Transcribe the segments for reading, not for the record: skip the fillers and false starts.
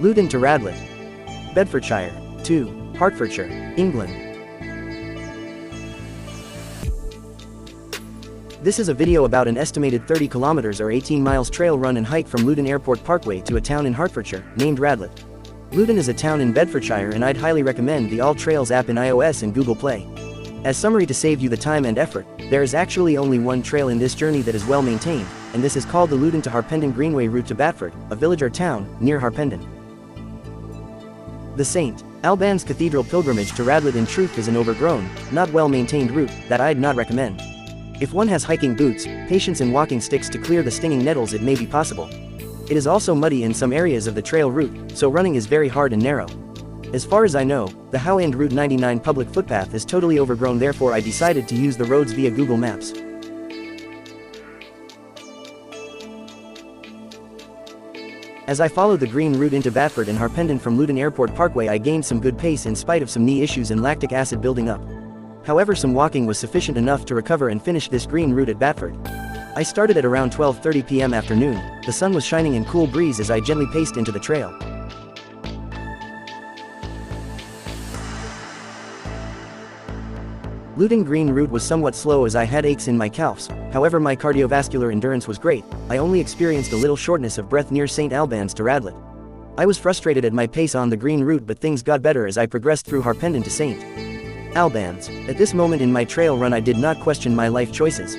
Luton to Radlett, Bedfordshire, to Hertfordshire, England. This is a video about an estimated 30 kilometers or 18 miles trail run and hike from Luton Airport Parkway to a town in Hertfordshire, named Radlett. Luton is a town in Bedfordshire and I'd highly recommend the All Trails app in iOS and Google Play. As summary to save you the time and effort, there is actually only one trail in this journey that is well maintained, and this is called the Luton to Harpenden Greenway route to Batford, a village or town, near Harpenden. The St. Albans Cathedral pilgrimage to Radlett in truth is an overgrown, not well-maintained route that I'd not recommend. If one has hiking boots, patience and walking sticks to clear the stinging nettles, it may be possible. It is also muddy in some areas of the trail route, so running is very hard and narrow. As far as I know, the Hyde Route 99 public footpath is totally overgrown, therefore I decided to use the roads via Google Maps. As I followed the green route into Batford and Harpenden from Luton Airport Parkway, I gained some good pace in spite of some knee issues and lactic acid building up. However, some walking was sufficient enough to recover and finish this green route at Batford. I started at around 12:30 p.m. afternoon, the sun was shining and cool breeze as I gently paced into the trail. Luton Green route was somewhat slow as I had aches in my calves, however my cardiovascular endurance was great. I only experienced a little shortness of breath near St. Albans to Radlett. I was frustrated at my pace on the green route, but things got better as I progressed through Harpenden to St. Albans. At this moment in my trail run I did not question my life choices.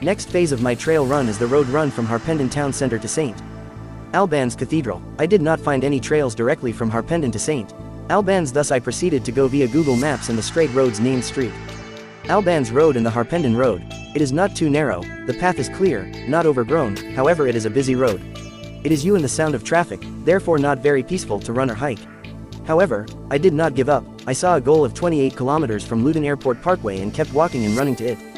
Next phase of my trail run is the road run from Harpenden town centre to St. Albans Cathedral. I did not find any trails directly from Harpenden to St. Albans, thus I proceeded to go via Google Maps and the straight roads named Street Albans Road and the Harpenden Road. It is not too narrow, the path is clear, not overgrown, however it is a busy road. It is you and the sound of traffic, therefore not very peaceful to run or hike. However, I did not give up. I saw a goal of 28 kilometers from Luton Airport Parkway and kept walking and running to it.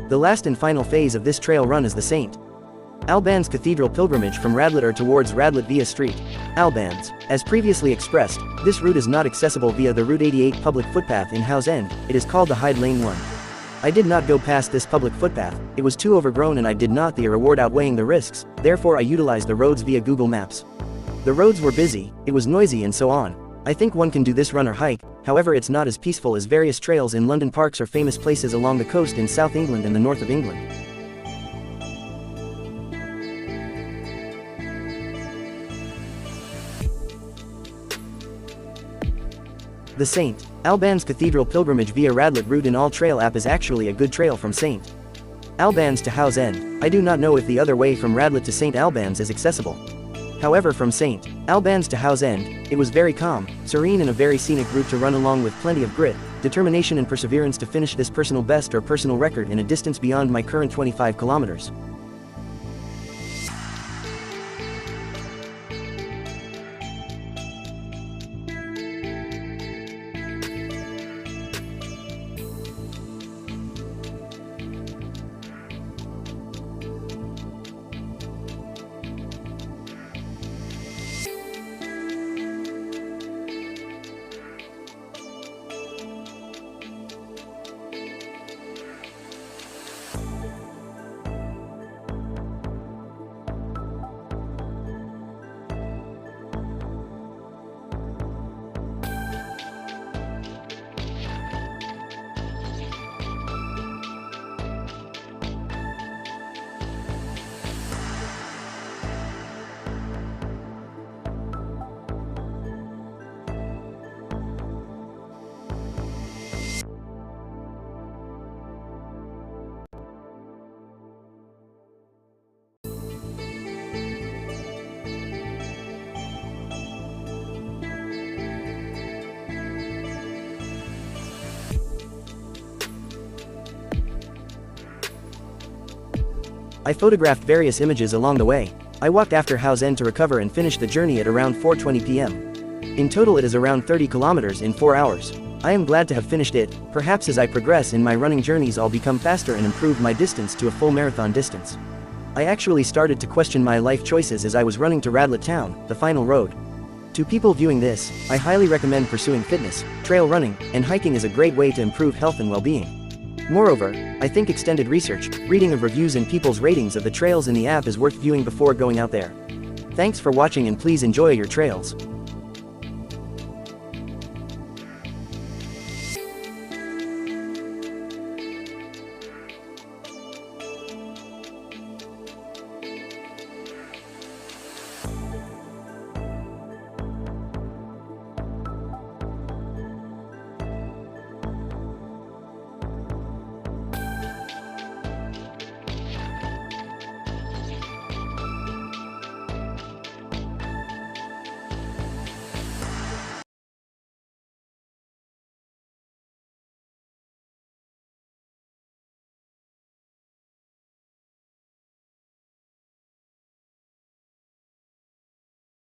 The last and final phase of this trail run is the St. Albans Cathedral pilgrimage from Radlett or towards Radlett via Street Albans. As previously expressed, this route is not accessible via the Route 88 public footpath in House End, it is called the Hyde Lane 1. I did not go past this public footpath, it was too overgrown and I did not the reward outweighing the risks, therefore I utilized the roads via Google Maps. The roads were busy, it was noisy and so on. I think one can do this run or hike, however it's not as peaceful as various trails in London parks or famous places along the coast in South England and the north of England. The St. Albans Cathedral pilgrimage via Radlett route in All Trail app is actually a good trail from St. Albans to House End. I do not know if the other way from Radlett to St. Albans is accessible. However, from St. Albans to House End, it was very calm, serene and a very scenic route to run along with plenty of grit, determination and perseverance to finish this personal best or personal record in a distance beyond my current 25 kilometers. I photographed various images along the way. I walked after Howe's End to recover and finished the journey at around 4:20 p.m. In total it is around 30 kilometers in 4 hours. I am glad to have finished it. Perhaps as I progress in my running journeys I'll become faster and improve my distance to a full marathon distance. I actually started to question my life choices as I was running to Radlett town, the final road. To people viewing this, I highly recommend pursuing fitness, trail running, and hiking is a great way to improve health and well-being. Moreover, I think extended research, reading of reviews and people's ratings of the trails in the app is worth viewing before going out there. Thanks for watching and please enjoy your trails.